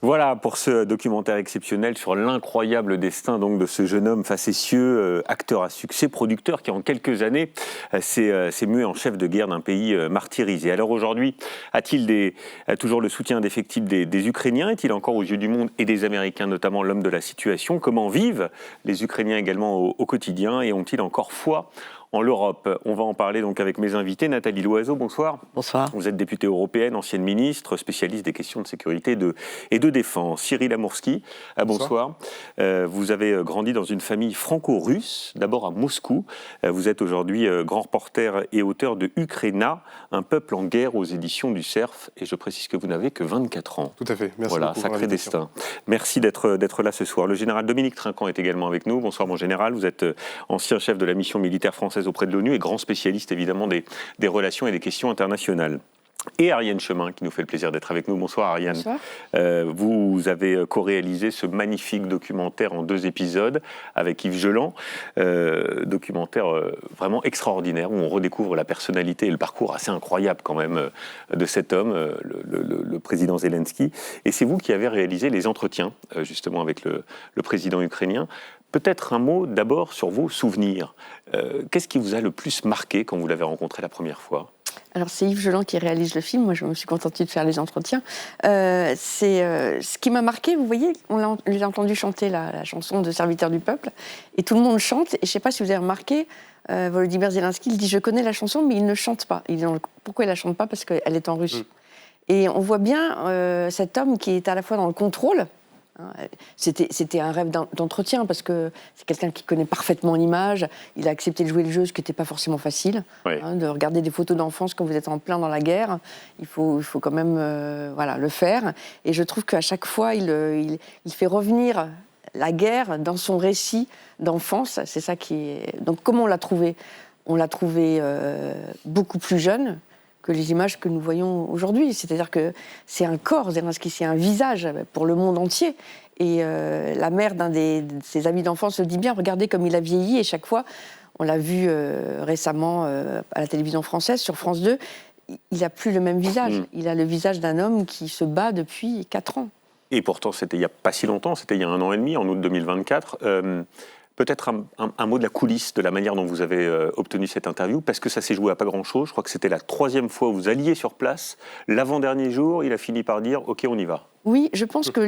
Voilà pour ce documentaire exceptionnel sur l'incroyable destin donc de ce jeune homme facétieux, acteur à succès, producteur qui en quelques années s'est mué en chef de guerre d'un pays martyrisé. Alors aujourd'hui, a-t-il toujours le soutien indéfectible des Ukrainiens? Est-il encore aux yeux du monde et des Américains notamment l'homme de la situation? Comment vivent les Ukrainiens également au quotidien et ont-ils encore foi en l'Europe? On va en parler donc avec mes invités. Nathalie Loiseau, bonsoir. Bonsoir. Vous êtes députée européenne, ancienne ministre, spécialiste des questions de sécurité et de défense. Cyril Amourski, bonsoir. Vous avez grandi dans une famille franco-russe, d'abord à Moscou. Vous êtes aujourd'hui grand reporter et auteur de Ukraina, un peuple en guerre aux éditions du Cerf. Et je précise que vous n'avez que 24 ans. Tout à fait, merci voilà, beaucoup. Sacré destin. Merci d'être là ce soir. Le général Dominique Trinquant est également avec nous. Bonsoir mon général, vous êtes ancien chef de la mission militaire française auprès de l'ONU et grand spécialiste évidemment des relations et des questions internationales. Et Ariane Chemin, qui nous fait le plaisir d'être avec nous. Bonsoir Ariane. Bonsoir. Vous avez co-réalisé ce magnifique documentaire en 2 épisodes avec Yves Geland, documentaire vraiment extraordinaire où on redécouvre la personnalité et le parcours assez incroyable quand même de cet homme, le président Zelensky. Et c'est vous qui avez réalisé les entretiens justement avec le président ukrainien. Peut-être un mot d'abord sur vos souvenirs. Qu'est-ce qui vous a le plus marqué quand vous l'avez rencontré la première fois ? Alors c'est Yves Geland qui réalise le film, moi je me suis contentée de faire les entretiens. Ce qui m'a marqué, vous voyez, on l'a entendu chanter la chanson de Serviteur du peuple, et tout le monde chante, et je ne sais pas si vous avez remarqué, Volodymyr Zelensky, il dit « je connais la chanson », mais il ne chante pas. Il dit « pourquoi il ne la chante pas ?» Parce qu'elle est en russe. Et on voit bien cet homme qui est à la fois dans le contrôle. C'était un rêve d'entretien parce que c'est quelqu'un qui connaît parfaitement l'image. Il a accepté de jouer le jeu, ce qui n'était pas forcément facile. Oui. De regarder des photos d'enfance quand vous êtes en plein dans la guerre, il faut quand même le faire. Et je trouve qu'à chaque fois, il fait revenir la guerre dans son récit d'enfance. C'est ça qui est... Donc comment on l'a trouvé ? On l'a trouvé beaucoup plus jeune que les images que nous voyons aujourd'hui. C'est-à-dire que c'est un corps, Zelensky, c'est un visage pour le monde entier. Et la mère d'un de ses amis d'enfance se dit bien, regardez comme il a vieilli. Et chaque fois, on l'a vu récemment à la télévision française, sur France 2, il n'a plus le même visage. Il a le visage d'un homme qui se bat depuis 4 ans. Et pourtant, c'était il n'y a pas si longtemps, c'était il y a 1 an et demi, en août 2024. Peut-être un mot de la coulisse, de la manière dont vous avez obtenu cette interview, parce que ça s'est joué à pas grand-chose. Je crois que c'était la 3e fois où vous alliez sur place. L'avant-dernier jour, il a fini par dire « Ok, on y va ». Oui, je pense que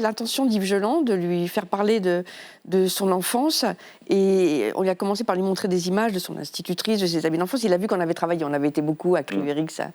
l'intention d'Yves Geland, de lui faire parler de son enfance, et on lui a commencé par lui montrer des images de son institutrice, de ses amis d'enfance. Il a vu qu'on avait travaillé, on avait été beaucoup à Krivéric, sa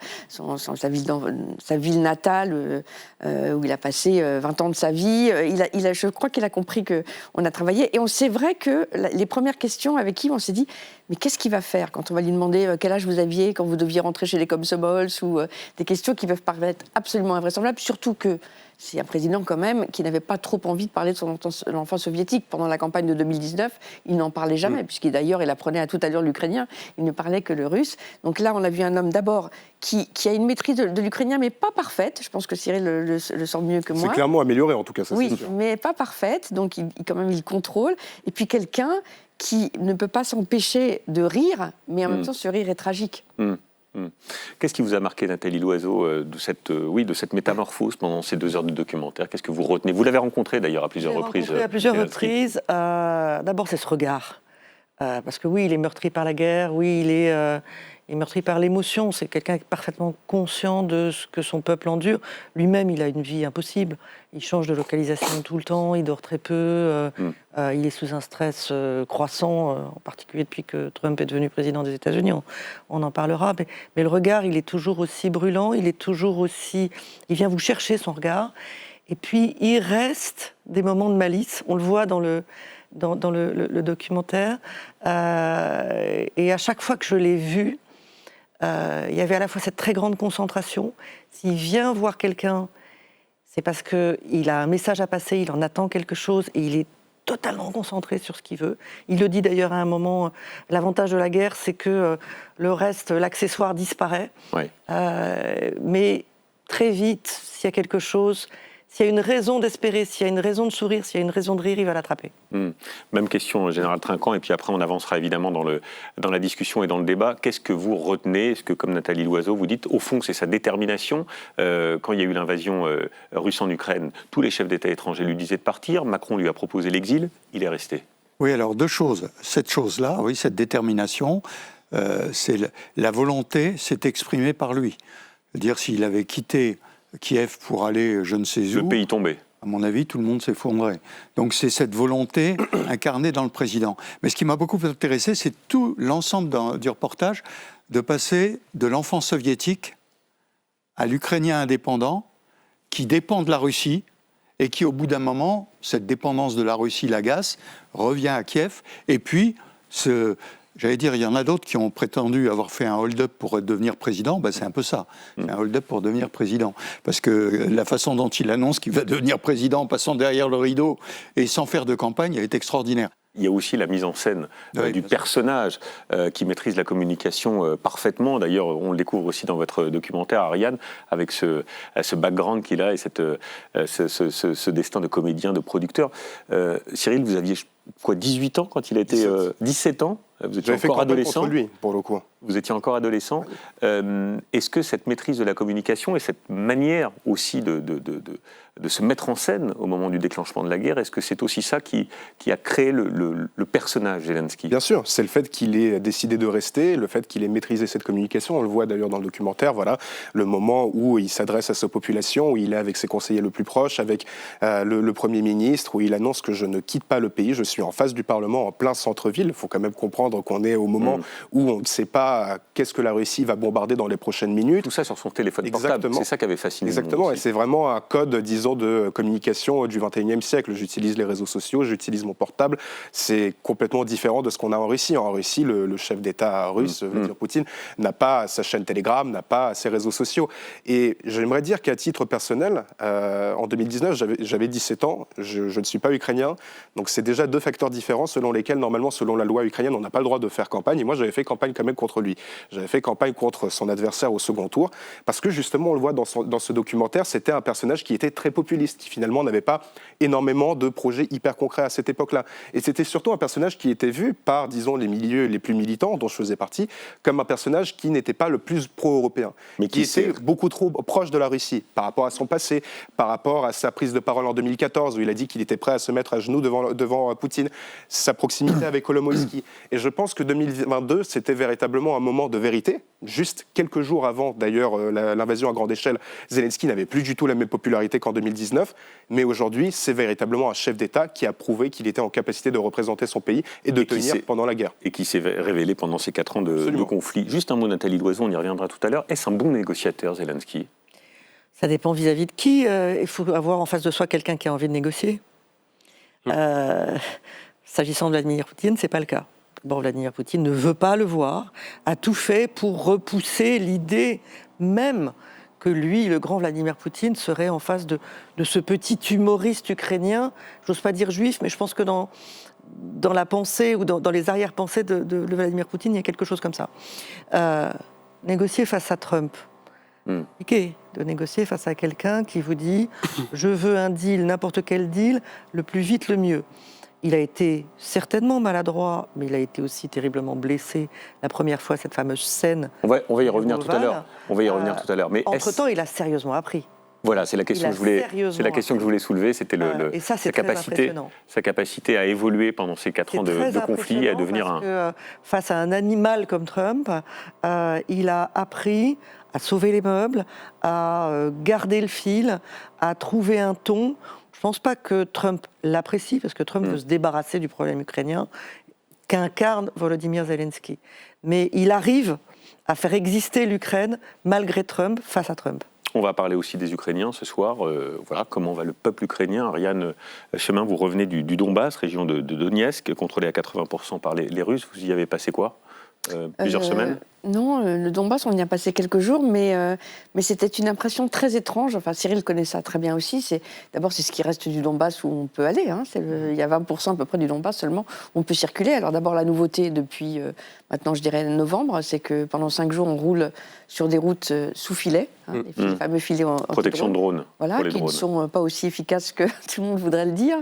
ville natale, où il a passé 20 ans de sa vie. Je crois qu'il a compris qu'on a travaillé. Et c'est vrai que les premières questions avec Yves, on s'est dit, mais qu'est-ce qu'il va faire quand on va lui demander quel âge vous aviez quand vous deviez rentrer chez les Komsomols, ou des questions qui peuvent paraître absolument invraisemblables, surtout que c'est un président quand même qui n'avait pas trop envie de parler de son enfance soviétique. Pendant la campagne de 2019, il n'en parlait jamais, puisqu'il d'ailleurs, il apprenait à toute allure l'ukrainien, il ne parlait que le russe. Donc là, on a vu un homme d'abord qui a une maîtrise de l'ukrainien, mais pas parfaite. Je pense que Cyril le sent mieux que moi. C'est clairement amélioré en tout cas, ça oui, c'est sûr. Mais pas parfaite, donc quand même il contrôle. Et puis quelqu'un qui ne peut pas s'empêcher de rire, mais en même temps ce rire est tragique. Qu'est-ce qui vous a marqué, Nathalie Loiseau, de cette métamorphose pendant ces 2 heures de documentaire? Qu'est-ce que vous retenez? Vous l'avez rencontré d'ailleurs à plusieurs reprises. À plusieurs reprises. D'abord, c'est ce regard. Parce que oui, il est meurtri par la guerre, oui, il est meurtri par l'émotion. C'est quelqu'un qui est parfaitement conscient de ce que son peuple endure. Lui-même, il a une vie impossible. Il change de localisation tout le temps, il dort très peu, il est sous un stress croissant, en particulier depuis que Trump est devenu président des États-Unis. On en parlera. Mais le regard, il est toujours aussi brûlant, il vient vous chercher, son regard. Et puis, il reste des moments de malice. On le voit dans le documentaire. Et à chaque fois que je l'ai vu, il y avait à la fois cette très grande concentration. S'il vient voir quelqu'un, c'est parce qu'il a un message à passer, il en attend quelque chose et il est totalement concentré sur ce qu'il veut. Il le dit d'ailleurs à un moment, l'avantage de la guerre, c'est que le reste, l'accessoire disparaît. Oui. Mais très vite, s'il y a quelque chose, S'il y a une raison d'espérer, s'il y a une raison de sourire, s'il y a une raison de rire, il va l'attraper. Même question, Général Trinquant, et puis après on avancera évidemment dans la discussion et dans le débat. Qu'est-ce que vous retenez? Est-ce que, comme Nathalie Loiseau, vous dites, au fond, c'est sa détermination? Quand il y a eu l'invasion russe en Ukraine, tous les chefs d'État étrangers lui disaient de partir. Macron lui a proposé l'exil, il est resté. Oui, alors deux choses. Cette chose-là, oui, cette détermination, c'est la volonté s'est exprimée par lui. C'est-à-dire, s'il avait quitté Kiev pour aller je ne sais où, Le pays tombait. à mon avis, tout le monde s'effondrait. Donc c'est cette volonté incarnée dans le président. Mais ce qui m'a beaucoup intéressé, c'est tout l'ensemble du reportage, de passer de l'enfant soviétique à l'Ukrainien indépendant, qui dépend de la Russie, et qui, au bout d'un moment, cette dépendance de la Russie l'agace, revient à Kiev, et puis j'allais dire, il y en a d'autres qui ont prétendu avoir fait un hold-up pour devenir président. Ben, c'est un peu ça. C'est un hold-up pour devenir président. Parce que la façon dont il annonce qu'il va devenir président en passant derrière le rideau et sans faire de campagne, elle est extraordinaire. Il y a aussi la mise en scène du personnage qui maîtrise la communication parfaitement. D'ailleurs, on le découvre aussi dans votre documentaire, Ariane, avec ce background qu'il a et ce destin de comédien, de producteur. Cyril, vous aviez quoi, 18 ans quand il a été... 17 ans? Vous étiez encore adolescent. Contre lui, pour le coup. Vous étiez encore adolescent. Est-ce que cette maîtrise de la communication et cette manière aussi de se mettre en scène au moment du déclenchement de la guerre, est-ce que c'est aussi ça qui a créé le personnage Zelensky? Bien sûr, c'est le fait qu'il ait décidé de rester, le fait qu'il ait maîtrisé cette communication. On le voit d'ailleurs dans le documentaire, voilà, le moment où il s'adresse à sa population, où il est avec ses conseillers le plus proches, avec le Premier ministre, où il annonce que je ne quitte pas le pays, je suis en face du Parlement, en plein centre-ville. Il faut quand même comprendre qu'on est au moment où on ne sait pas qu'est-ce que la Russie va bombarder dans les prochaines minutes. Tout ça sur son téléphone Exactement. portable, c'est ça qui avait fasciné. Exactement, et c'est vraiment un code, disons, de communication du 21e siècle. J'utilise les réseaux sociaux, j'utilise mon portable. C'est complètement différent de ce qu'on a en Russie. En Russie, le chef d'État russe, Vladimir Poutine, n'a pas sa chaîne Telegram, n'a pas ses réseaux sociaux. Et j'aimerais dire qu'à titre personnel, en 2019, j'avais 17 ans, je ne suis pas ukrainien, donc c'est déjà deux facteurs différents selon lesquels, normalement, selon la loi ukrainienne, on n'a pas le droit de faire campagne. Et moi, j'avais fait campagne quand même contre lui. J'avais fait campagne contre son adversaire au second tour, parce que justement, on le voit dans ce documentaire, c'était un personnage qui était très populiste, qui finalement n'avait pas énormément de projets hyper concrets à cette époque-là. Et c'était surtout un personnage qui était vu par, disons, les milieux les plus militants, dont je faisais partie, comme un personnage qui n'était pas le plus pro-européen, mais qui était beaucoup trop proche de la Russie, par rapport à son passé, par rapport à sa prise de parole en 2014, où il a dit qu'il était prêt à se mettre à genoux devant Poutine, sa proximité avec Kolomoïski. Et je pense que 2022, c'était véritablement un moment de vérité. Juste quelques jours avant, d'ailleurs, l'invasion à grande échelle, Zelensky n'avait plus du tout la même popularité qu'en 2019. Mais aujourd'hui, c'est véritablement un chef d'État qui a prouvé qu'il était en capacité de représenter son pays et de tenir pendant la guerre. Et qui s'est révélé pendant ces 4 ans de conflit. Juste un mot, Nathalie Loiseau, on y reviendra tout à l'heure. Est-ce un bon négociateur, Zelensky? Ça dépend vis-à-vis de qui. Il faut avoir en face de soi quelqu'un qui a envie de négocier. S'agissant de Vladimir Poutine, ce n'est pas le cas. Bon, Vladimir Poutine ne veut pas le voir, a tout fait pour repousser l'idée même que lui, le grand Vladimir Poutine, serait en face de ce petit humoriste ukrainien, j'ose pas dire juif, mais je pense que dans la pensée ou dans les arrière-pensées de Vladimir Poutine, il y a quelque chose comme ça. Négocier face à Trump, compliqué de négocier face à quelqu'un qui vous dit « je veux un deal, n'importe quel deal, le plus vite, le mieux ». Il a été certainement maladroit, mais il a été aussi terriblement blessé la première fois, cette fameuse scène. On va y revenir tout à l'heure. On va y revenir tout à l'heure. Mais entre-temps, il a sérieusement appris. Voilà, c'est la question que je voulais soulever, c'était et ça, c'est sa capacité à évoluer pendant ces 4 ans de conflit et à devenir parce que, face à un animal comme Trump, il a appris à sauver les meubles, à garder le fil, à trouver un ton. Je ne pense pas que Trump l'apprécie, parce que Trump veut se débarrasser du problème ukrainien, qu'incarne Volodymyr Zelensky. Mais il arrive à faire exister l'Ukraine malgré Trump, face à Trump. On va parler aussi des Ukrainiens ce soir. Voilà, comment va le peuple ukrainien? Ariane Chemin, vous revenez du Donbass, région de Donetsk, contrôlée à 80% par les Russes. Vous y avez passé quoi? Plusieurs semaines? Non, le Donbass, on y a passé quelques jours, mais c'était une impression très étrange. Enfin, Cyril connaît ça très bien aussi. D'abord, c'est ce qui reste du Donbass où on peut aller. Hein. Il y a 20% à peu près du Donbass seulement où on peut circuler. Alors d'abord, la nouveauté depuis maintenant, je dirais novembre, c'est que pendant 5 jours, on roule sur des routes sous filet, les fameux filets Protection de drone. Voilà, qui ne sont pas aussi efficaces que tout le monde voudrait le dire.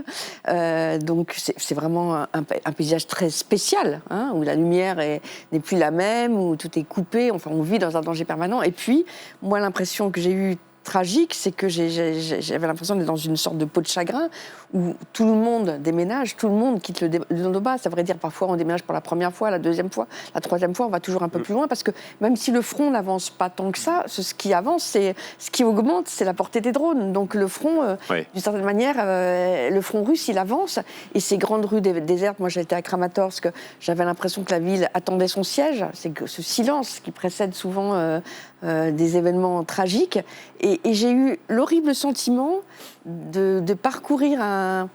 Donc c'est vraiment un paysage très spécial, hein, où la lumière n'est plus la même, où tout est coupé, enfin on vit dans un danger permanent. Et puis, moi l'impression que j'ai eue tragique, c'est que j'avais l'impression d'être dans une sorte de peau de chagrin où tout le monde déménage, tout le monde quitte le Donbass. Ça veut dire parfois on déménage pour la première fois, la deuxième fois, la troisième fois, on va toujours un peu plus loin parce que même si le front n'avance pas tant que ça, ce qui avance, ce qui augmente, c'est la portée des drones. Donc le front, d'une certaine manière, le front russe, il avance et ces grandes rues désertes, moi j'étais à Kramatorsk, j'avais l'impression que la ville attendait son siège. C'est que ce silence qui précède souvent des événements tragiques. Et j'ai eu l'horrible sentiment de parcourir un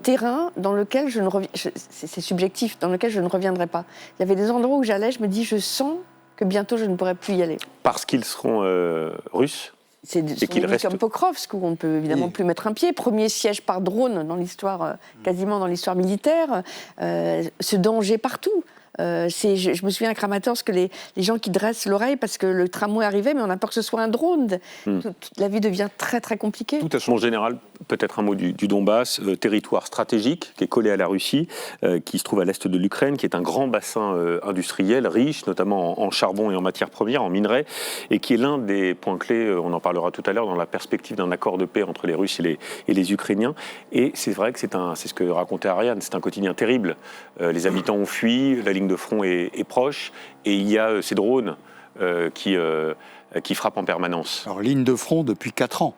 terrain dans lequel c'est subjectif, dans lequel je ne reviendrai pas. Il y avait des endroits où j'allais, je me dis, je sens que bientôt je ne pourrai plus y aller. Parce qu'ils seront russes. C'est comme Pokrovsk, où on ne peut évidemment plus mettre un pied. Premier siège par drone dans l'histoire, quasiment dans l'histoire militaire. Ce danger partout. Je me souviens à Kramatorsk que les gens qui dressent l'oreille parce que le tramway arrivait, mais on a peur que ce soit un drone. La vie devient très très compliquée. Tout à fait. En général, peut-être un mot du Donbass, territoire stratégique qui est collé à la Russie, qui se trouve à l'est de l'Ukraine, qui est un grand bassin industriel, riche notamment en charbon et en matières premières, en minerais, et qui est l'un des points clés, on en parlera tout à l'heure, dans la perspective d'un accord de paix entre les Russes et les Ukrainiens. Et c'est vrai que c'est ce que racontait Ariane, c'est un quotidien terrible. Les habitants ont fui, la ligne de front est proche, et il y a ces drones qui frappent en permanence. Alors, ligne de front depuis 4 ans.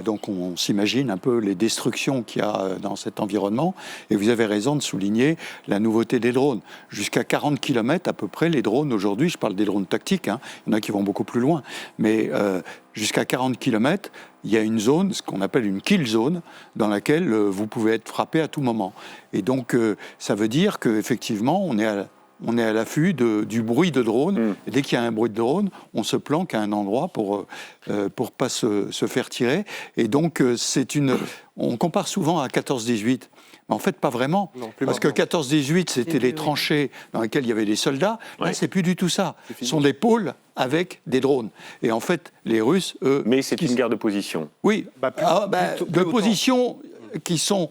Donc on s'imagine un peu les destructions qu'il y a dans cet environnement. Et vous avez raison de souligner la nouveauté des drones. Jusqu'à 40 km à peu près, les drones aujourd'hui, je parle des drones tactiques, hein, il y en a qui vont beaucoup plus loin, mais jusqu'à 40 km, il y a une zone, ce qu'on appelle une kill zone, dans laquelle vous pouvez être frappé à tout moment. Et donc ça veut dire qu'effectivement, on est à l'affût du bruit de drone. Et dès qu'il y a un bruit de drone, on se planque à un endroit pour pas se faire tirer. Et donc, on compare souvent à 14-18. Mais en fait, pas vraiment. Non, parce que 14-18, c'était les tranchées dans lesquelles il y avait des soldats. Là, c'est plus du tout ça. Ce sont des pôles avec des drones. Et en fait, les Russes, eux... Mais c'est une guerre de position. Oui, de positions qui sont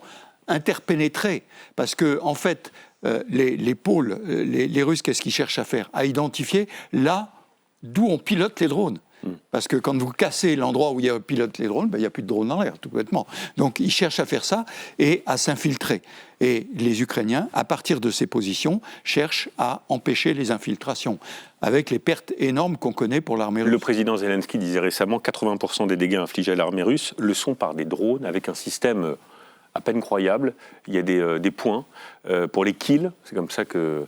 interpénétrées. Parce que, en fait... les pôles, les Russes, qu'est-ce qu'ils cherchent à faire ? À identifier là d'où on pilote les drones. Parce que quand vous cassez l'endroit où il y a pilote les drones, il n'y a plus de drones dans l'air, tout bêtement. Donc ils cherchent à faire ça et à s'infiltrer. Et les Ukrainiens, à partir de ces positions, cherchent à empêcher les infiltrations, avec les pertes énormes qu'on connaît pour l'armée russe. Le président Zelensky disait récemment que 80% des dégâts infligés à l'armée russe le sont par des drones, avec un système... à peine croyable. Il y a des points pour les kills, c'est comme ça que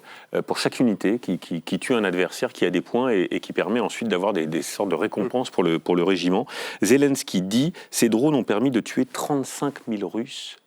pour chaque unité qui tue un adversaire, qui a des points et qui permet ensuite d'avoir des sortes de récompenses pour le régiment. Zelensky dit « Ces drones ont permis de tuer 35 000 Russes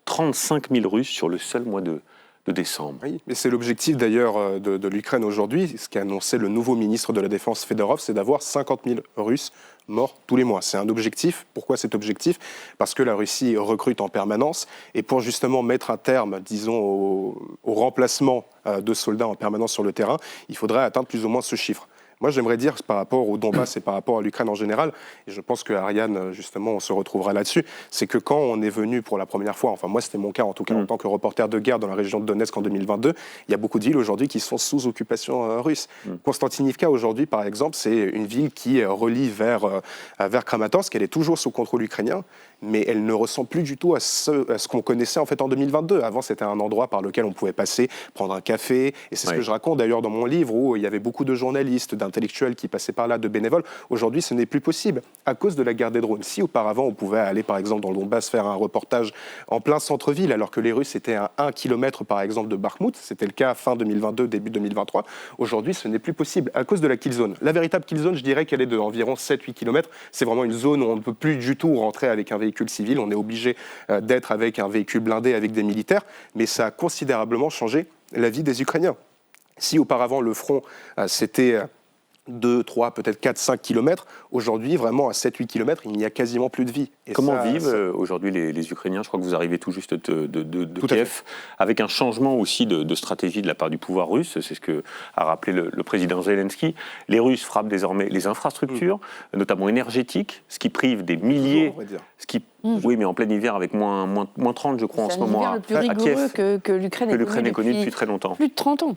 sur le seul mois de décembre. » Oui, mais c'est l'objectif d'ailleurs de l'Ukraine aujourd'hui. Ce qu'a annoncé le nouveau ministre de la Défense Fedorov, c'est d'avoir 50 000 Russes morts tous les mois. C'est un objectif. Pourquoi cet objectif ? Parce que la Russie recrute en permanence et pour justement mettre un terme, disons, au remplacement de soldats en permanence sur le terrain, il faudrait atteindre plus ou moins ce chiffre. Moi, j'aimerais dire, par rapport au Donbass et par rapport à l'Ukraine en général, et je pense que Ariane, justement, on se retrouvera là-dessus, c'est que quand on est venu pour la première fois, enfin moi c'était mon cas en tout cas en tant que reporter de guerre dans la région de Donetsk en 2022, il y a beaucoup de villes aujourd'hui qui sont sous occupation russe. Konstantinivka aujourd'hui, par exemple, c'est une ville qui relie vers Kramatorsk, elle est toujours sous contrôle ukrainien, mais elle ne ressemble plus du tout à ce qu'on connaissait en fait en 2022. Avant, c'était un endroit par lequel on pouvait passer, prendre un café, et c'est ce que je raconte d'ailleurs dans mon livre, où il y avait beaucoup de journalistes, d'intellectuels qui passaient par là, de bénévoles. Aujourd'hui, ce n'est plus possible à cause de la guerre des drones. Si auparavant, on pouvait aller par exemple dans le Donbass faire un reportage en plein centre-ville, alors que les Russes étaient à 1 km par exemple de Bakhmout, c'était le cas fin 2022, début 2023, aujourd'hui, ce n'est plus possible à cause de la kill zone. La véritable kill zone, je dirais qu'elle est d'environ 7-8 km. C'est vraiment une zone où on ne peut plus du tout rentrer avec un véhicule civil, on est obligé d'être avec un véhicule blindé avec des militaires, mais ça a considérablement changé la vie des Ukrainiens. Si auparavant le front c'était 2, 3, peut-être 4, 5 kilomètres. Aujourd'hui, vraiment, à 7, 8 kilomètres, il n'y a quasiment plus de vie. Et comment vivent aujourd'hui les Ukrainiens? Je crois que vous arrivez tout juste de Kiev, avec un changement aussi de stratégie de la part du pouvoir russe. C'est ce que a rappelé le président Zelensky. Les Russes frappent désormais les infrastructures, notamment énergétiques, ce qui prive des milliers... Oui, mais en plein hiver, avec moins 30, je crois, en ce moment, à Kiev. C'est l'hiver le plus rigoureux que l'Ukraine ait connu depuis très longtemps. Plus de 30 ans.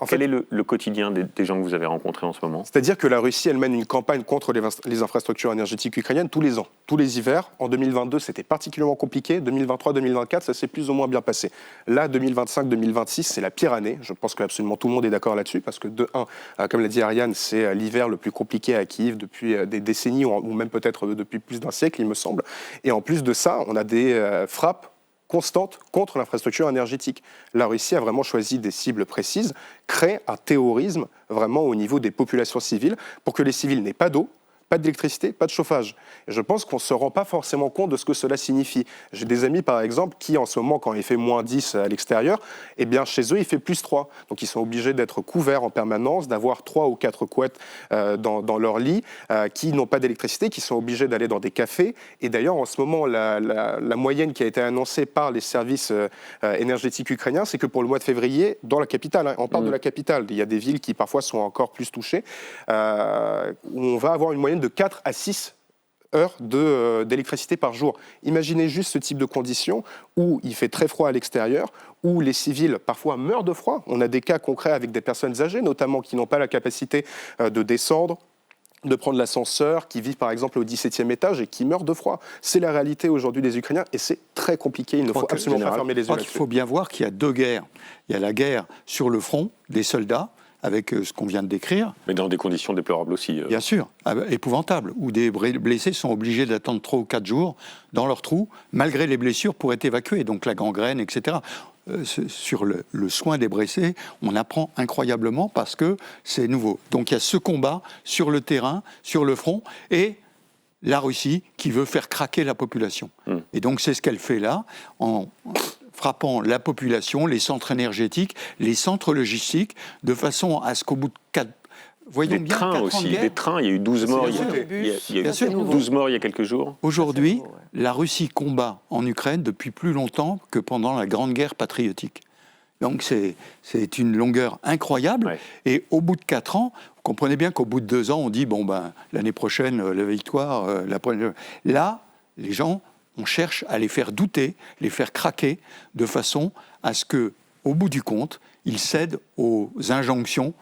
Quel est le quotidien des gens que vous avez rencontrés en ce moment? C'est-à-dire que la Russie, elle mène une campagne contre les infrastructures énergétiques ukrainiennes tous les ans, tous les hivers. En 2022, c'était particulièrement compliqué. 2023, 2024, ça s'est plus ou moins bien passé. Là, 2025, 2026, c'est la pire année. Je pense que absolument tout le monde est d'accord là-dessus, parce que de un, comme l'a dit Ariane, c'est l'hiver le plus compliqué à Kiev depuis des décennies, ou même peut-être depuis plus d'un siècle, il me semble. Et en plus de ça, on a des frappes constante contre l'infrastructure énergétique. La Russie a vraiment choisi des cibles précises, crée un terrorisme vraiment au niveau des populations civiles pour que les civils n'aient pas d'eau, pas d'électricité, pas de chauffage. Et je pense qu'on ne se rend pas forcément compte de ce que cela signifie. J'ai des amis, par exemple, qui, en ce moment, quand il fait moins 10 à l'extérieur, eh bien, chez eux, il fait plus 3. Donc, ils sont obligés d'être couverts en permanence, d'avoir 3 ou 4 couettes dans leur lit, qui n'ont pas d'électricité, qui sont obligés d'aller dans des cafés. Et d'ailleurs, en ce moment, la moyenne qui a été annoncée par les services énergétiques ukrainiens, c'est que pour le mois de février, dans la capitale, on parle de la capitale, il y a des villes qui, parfois, sont encore plus touchées, où on va avoir une moyenne de 4 à 6 heures d'électricité par jour. Imaginez juste ce type de conditions où il fait très froid à l'extérieur, où les civils parfois meurent de froid. On a des cas concrets avec des personnes âgées, notamment qui n'ont pas la capacité de descendre, de prendre l'ascenseur, qui vivent par exemple au 17e étage et qui meurent de froid. C'est la réalité aujourd'hui des Ukrainiens et c'est très compliqué. Il ne faut absolument pas fermer les yeux là-dessus. Il faut bien voir qu'il y a 2 guerres. Il y a la guerre sur le front des soldats, avec ce qu'on vient de décrire. Mais dans des conditions déplorables aussi. Bien sûr, épouvantables, où des blessés sont obligés d'attendre 3 ou 4 jours dans leur trou, malgré les blessures, pour être évacués, donc la gangrène, etc. Sur le soin des blessés, on apprend incroyablement parce que c'est nouveau. Donc il y a ce combat sur le terrain, sur le front, et la Russie qui veut faire craquer la population. Et donc c'est ce qu'elle fait là, en frappant la population, les centres énergétiques, les centres logistiques, de façon à ce qu'au bout de 4... Voyons des bien, trains aussi, des trains, il y a eu 12 morts, il y a 12 morts il y a quelques jours. Aujourd'hui, la Russie combat en Ukraine depuis plus longtemps que pendant la Grande Guerre patriotique. Donc c'est une longueur incroyable. Ouais. Et au bout de 4 ans, vous comprenez bien qu'au bout de 2 ans, on dit, bon ben, l'année prochaine, la victoire, là, les gens... On cherche à les faire douter, les faire craquer, de façon à ce que, au bout du compte, ils cèdent aux injonctions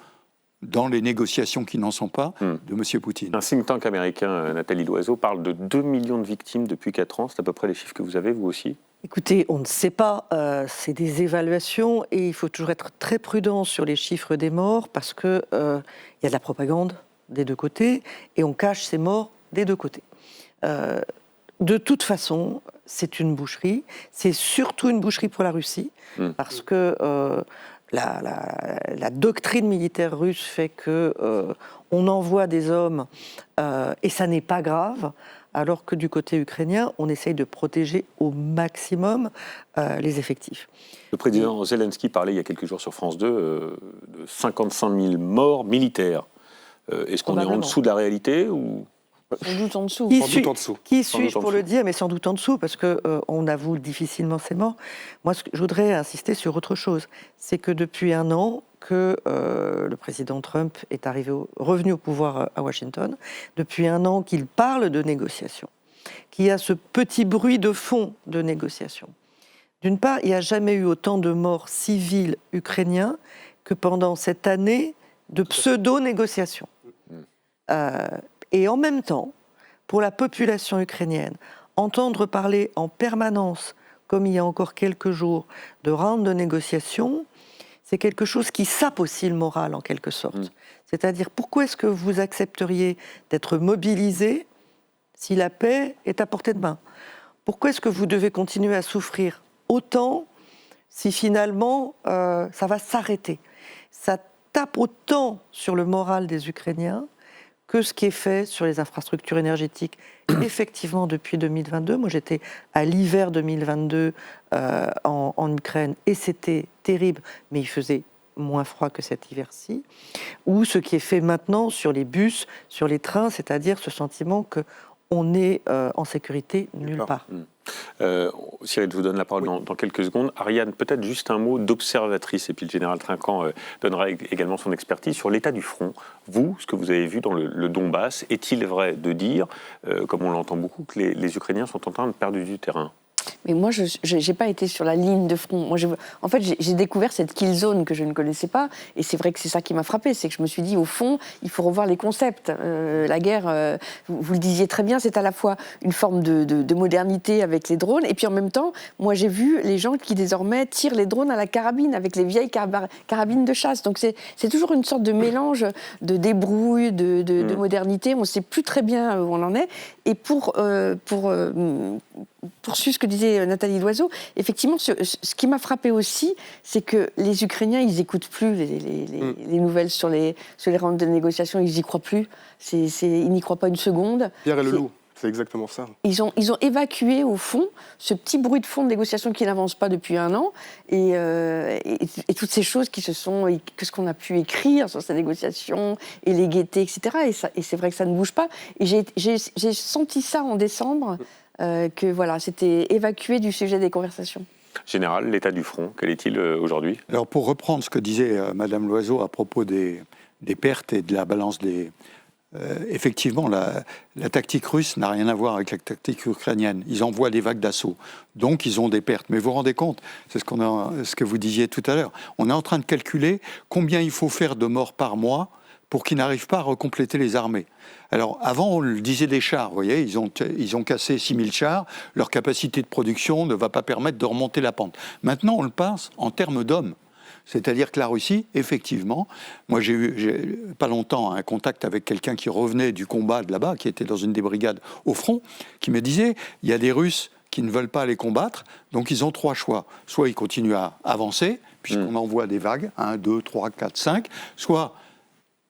dans les négociations qui n'en sont pas de M. Poutine. Un think tank américain, Nathalie Loiseau, parle de 2 millions de victimes depuis 4 ans. C'est à peu près les chiffres que vous avez, vous aussi? Écoutez, on ne sait pas. C'est des évaluations et il faut toujours être très prudent sur les chiffres des morts parce qu'il y a de la propagande des 2 côtés et on cache ces morts des 2 côtés. De toute façon, c'est une boucherie. C'est surtout une boucherie pour la Russie, parce que la doctrine militaire russe fait qu'on envoie des hommes et ça n'est pas grave, alors que du côté ukrainien, on essaye de protéger au maximum les effectifs. Le président Zelensky parlait il y a quelques jours sur France 2 de 55 000 morts militaires. Est-ce qu'on est en dessous de la réalité ou... Sans doute en dessous. Qui suis-je pour le dire, mais sans doute en dessous, parce qu'on avoue difficilement ces morts. Moi, je voudrais insister sur autre chose. C'est que depuis 1 an que le président Trump est revenu au pouvoir à Washington, depuis 1 an qu'il parle de négociations, qu'il y a ce petit bruit de fond de négociations. D'une part, il n'y a jamais eu autant de morts civils ukrainiens que pendant cette année de pseudo-négociations. Et en même temps, pour la population ukrainienne, entendre parler en permanence, comme il y a encore quelques jours, de rounds de négociations, c'est quelque chose qui sape aussi le moral en quelque sorte. C'est-à-dire, pourquoi est-ce que vous accepteriez d'être mobilisé si la paix est à portée de main? Pourquoi est-ce que vous devez continuer à souffrir autant si finalement ça va s'arrêter? Ça tape autant sur le moral des Ukrainiens que ce qui est fait sur les infrastructures énergétiques, effectivement, depuis 2022. Moi, j'étais à l'hiver 2022 en Ukraine, et c'était terrible, mais il faisait moins froid que cet hiver-ci, ou ce qui est fait maintenant sur les bus, sur les trains, c'est-à-dire ce sentiment qu'on est en sécurité nulle part. Cyril, je vous donne la parole dans quelques secondes. Ariane, peut-être juste un mot d'observatrice, et puis le général Trinquant donnera également son expertise sur l'état du front. Vous, ce que vous avez vu dans le Donbass, est-il vrai de dire, comme on l'entend beaucoup, que les Ukrainiens sont en train de perdre du terrain ? Mais moi, je n'ai pas été sur la ligne de front. Moi, en fait, j'ai découvert cette kill zone que je ne connaissais pas. Et c'est vrai que c'est ça qui m'a frappée. C'est que je me suis dit, au fond, il faut revoir les concepts. La guerre, vous le disiez très bien, c'est à la fois une forme de modernité avec les drones. Et puis en même temps, moi, j'ai vu les gens qui désormais tirent les drones à la carabine, avec les vieilles carabines de chasse. Donc c'est toujours une sorte de mélange de débrouille, de modernité. On ne sait plus très bien où on en est. Et pour poursuivre ce que disait Nathalie Loiseau, effectivement, ce qui m'a frappé aussi, c'est que les Ukrainiens, ils n'écoutent plus les nouvelles sur les rounds de négociation, ils n'y croient plus. Ils n'y croient pas une seconde. Pierre et le loup, c'est exactement ça. Ils ont évacué, au fond, ce petit bruit de fond de négociation qui n'avance pas depuis un an, et toutes ces choses que ce qu'on a pu écrire sur ces négociations, et les gaietés, etc. Et c'est vrai que ça ne bouge pas. Et j'ai senti ça en décembre, que voilà, c'était évacué du sujet des conversations. Général, l'état du front, quel est-il aujourd'hui ? Alors pour reprendre ce que disait Madame Loiseau à propos des pertes et de la balance des... effectivement, la tactique russe n'a rien à voir avec la tactique ukrainienne. Ils envoient des vagues d'assaut, donc ils ont des pertes. Mais vous vous rendez compte, c'est ce que vous disiez tout à l'heure, on est en train de calculer combien il faut faire de morts par mois pour qu'ils n'arrivent pas à recompléter les armées. Alors, avant, on le disait des chars, vous voyez, ils ont cassé 6000 chars, leur capacité de production ne va pas permettre de remonter la pente. Maintenant, on le passe en termes d'hommes. C'est-à-dire que la Russie, effectivement, moi j'ai eu pas longtemps un contact avec quelqu'un qui revenait du combat de là-bas, qui était dans une des brigades au front, qui me disait, il y a des Russes qui ne veulent pas les combattre, donc ils ont 3 choix. Soit ils continuent à avancer, puisqu'on envoie des vagues, 1, 2, 3, 4, 5, soit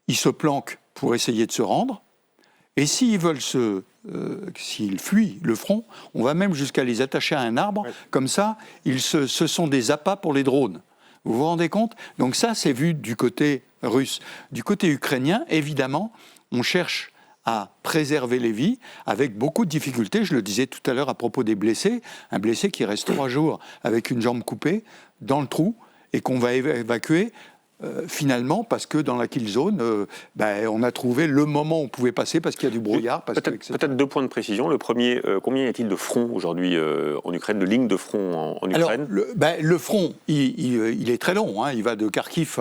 ils se planquent pour essayer de se rendre, et s'ils veulent s'ils fuient le front, on va même jusqu'à les attacher à un arbre, comme ça, ce sont des appâts pour les drones. Vous vous rendez compte ? Donc ça, c'est vu du côté russe. Du côté ukrainien, évidemment, on cherche à préserver les vies avec beaucoup de difficultés. Je le disais tout à l'heure à propos des blessés, un blessé qui reste 3 jours avec une jambe coupée dans le trou et qu'on va évacuer. Finalement, parce que dans la kill zone, on a trouvé le moment où on pouvait passer parce qu'il y a du brouillard. Peut-être 2 points de précision. Le premier, combien y a-t-il de fronts aujourd'hui en Ukraine, de lignes de front en Ukraine ? Alors, le front, il est très long. Hein. Il va de Kharkiv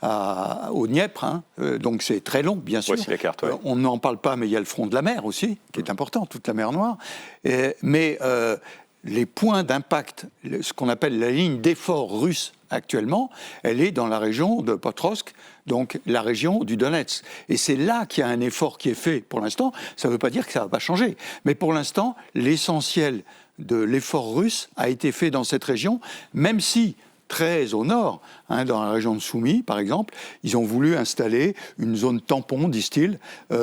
au Dniepr, hein. Donc c'est très long, bien sûr. Voici la carte. Ouais. On n'en parle pas, mais il y a le front de la mer aussi, qui est important, toute la mer Noire. Mais les points d'impact, ce qu'on appelle la ligne d'effort russe actuellement, elle est dans la région de Potrovsk, donc la région du Donetsk. Et c'est là qu'il y a un effort qui est fait pour l'instant. Ça ne veut pas dire que ça ne va pas changer. Mais pour l'instant, l'essentiel de l'effort russe a été fait dans cette région, même si très au nord, hein, dans la région de Soumy, par exemple, ils ont voulu installer une zone tampon, disent-ils,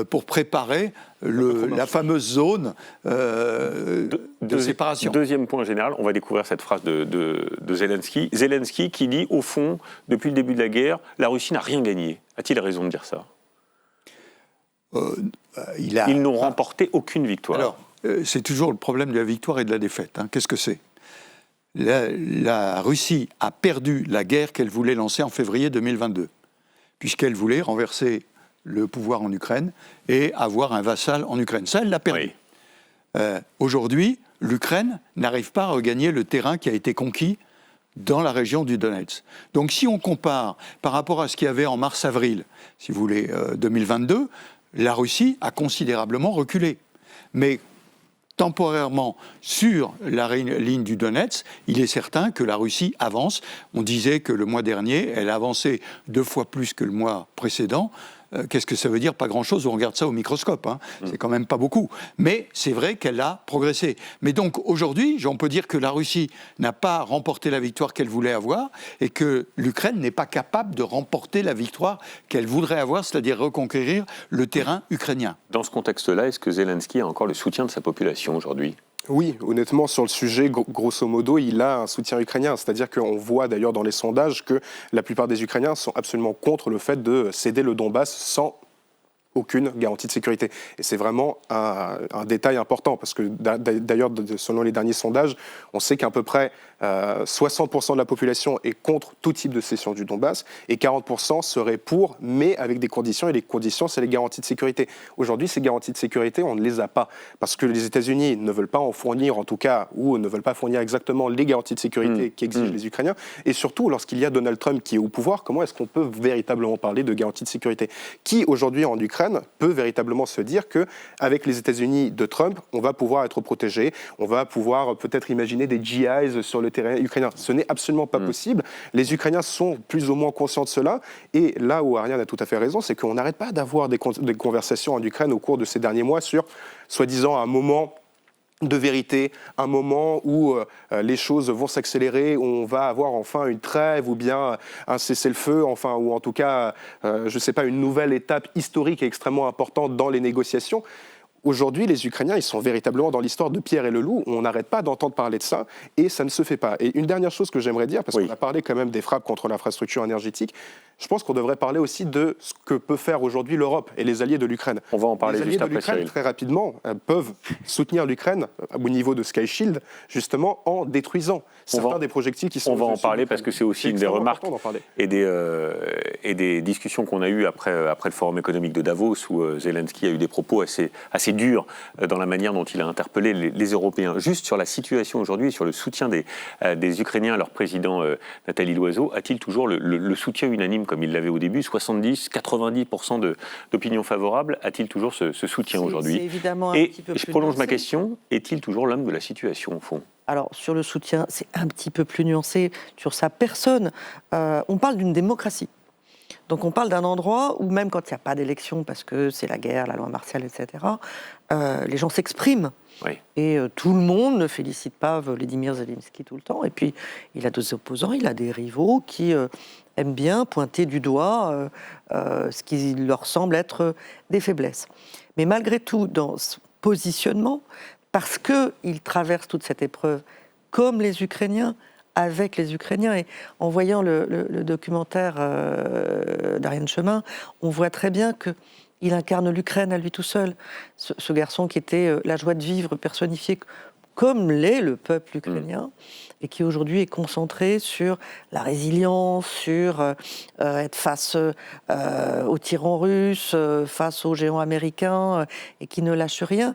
pour préparer la fameuse zone de séparation. Deuxième point général, on va découvrir cette phrase de Zelensky. Zelensky qui dit, au fond, depuis le début de la guerre, la Russie n'a rien gagné. A-t-il raison de dire ça ? Ils n'ont remporté aucune victoire. Alors, c'est toujours le problème de la victoire et de la défaite. Hein. Qu'est-ce que c'est ? La Russie a perdu la guerre qu'elle voulait lancer en février 2022, puisqu'elle voulait renverser le pouvoir en Ukraine et avoir un vassal en Ukraine. Ça, elle l'a perdu. Oui. Aujourd'hui, l'Ukraine n'arrive pas à regagner le terrain qui a été conquis dans la région du Donetsk. Donc si on compare par rapport à ce qu'il y avait en mars-avril, si vous voulez, 2022, la Russie a considérablement reculé. Mais temporairement sur la ligne du Donetsk, il est certain que la Russie avance. On disait que le mois dernier, elle a avancé 2 fois plus que le mois précédent. Qu'est-ce que ça veut dire ? Pas grand-chose, on regarde ça au microscope, hein. C'est quand même pas beaucoup. Mais c'est vrai qu'elle a progressé. Mais donc aujourd'hui, on peut dire que la Russie n'a pas remporté la victoire qu'elle voulait avoir et que l'Ukraine n'est pas capable de remporter la victoire qu'elle voudrait avoir, c'est-à-dire reconquérir le terrain ukrainien. Dans ce contexte-là, est-ce que Zelensky a encore le soutien de sa population aujourd'hui ? Oui, honnêtement, sur le sujet, grosso modo, il a un soutien ukrainien. C'est-à-dire qu'on voit d'ailleurs dans les sondages que la plupart des Ukrainiens sont absolument contre le fait de céder le Donbass sans aucune garantie de sécurité. Et c'est vraiment un détail important, parce que d'ailleurs, selon les derniers sondages, on sait qu'à peu près 60% de la population est contre tout type de cession du Donbass, et 40% seraient pour, mais avec des conditions, et les conditions, c'est les garanties de sécurité. Aujourd'hui, ces garanties de sécurité, on ne les a pas, parce que les États-Unis ne veulent pas en fournir, en tout cas, ou ne veulent pas fournir exactement les garanties de sécurité qu'exigent les Ukrainiens, et surtout, lorsqu'il y a Donald Trump qui est au pouvoir, comment est-ce qu'on peut véritablement parler de garanties de sécurité? Qui, aujourd'hui, en Ukraine, peut véritablement se dire qu'avec les États-Unis de Trump, on va pouvoir être protégé, on va pouvoir peut-être imaginer des GIs sur le terrain ukrainien. Ce n'est absolument pas possible. Les Ukrainiens sont plus ou moins conscients de cela. Et là où Ariane a tout à fait raison, c'est qu'on n'arrête pas d'avoir des conversations en Ukraine au cours de ces derniers mois sur, soi-disant, un moment de vérité, un moment où les choses vont s'accélérer, où on va avoir enfin une trêve ou bien un cessez-le-feu, enfin, ou en tout cas, je ne sais pas, une nouvelle étape historique et extrêmement importante dans les négociations. Aujourd'hui, les Ukrainiens, ils sont véritablement dans l'histoire de Pierre et le loup. On n'arrête pas d'entendre parler de ça et ça ne se fait pas. Et une dernière chose que j'aimerais dire, parce qu'on a parlé quand même des frappes contre l'infrastructure énergétique, je pense qu'on devrait parler aussi de ce que peut faire aujourd'hui l'Europe et les alliés de l'Ukraine. On va en parler juste après, Cyril. Très rapidement, peuvent soutenir l'Ukraine au niveau de Sky Shield, justement en détruisant certains des projectiles qui sont... On va en parler parce que c'est aussi une des remarques et des discussions qu'on a eues après le Forum économique de Davos, où Zelensky a eu des propos assez durs dans la manière dont il a interpellé les Européens. Juste sur la situation aujourd'hui, sur le soutien des Ukrainiens à leur président Nathalie Loiseau, a-t-il toujours le soutien unanime comme il l'avait au début, 70-90% d'opinion favorable, a-t-il toujours ce soutien aujourd'hui? C'est évidemment un petit peu plus je prolonge nuancé. ma question, est-il toujours l'homme de la situation au fond? Alors, sur le soutien, c'est un petit peu plus nuancé. Sur sa personne, on parle d'une démocratie. Donc on parle d'un endroit où même quand il n'y a pas d'élection, parce que c'est la guerre, la loi martiale, etc., les gens s'expriment. Oui. Et tout le monde ne félicite pas Volodymyr Zelensky tout le temps. Et puis, il a des opposants, il a des rivaux qui aiment bien pointer du doigt ce qui leur semble être des faiblesses. Mais malgré tout, dans ce positionnement, parce qu'il traverse toute cette épreuve comme les Ukrainiens, avec les Ukrainiens. Et en voyant le documentaire d'Ariane Chemin, on voit très bien qu'il incarne l'Ukraine à lui tout seul. Ce garçon qui était la joie de vivre personnifiée comme l'est le peuple ukrainien, et qui aujourd'hui est concentré sur la résilience, sur être face aux tyrans russes, face aux géants américains, et qui ne lâche rien.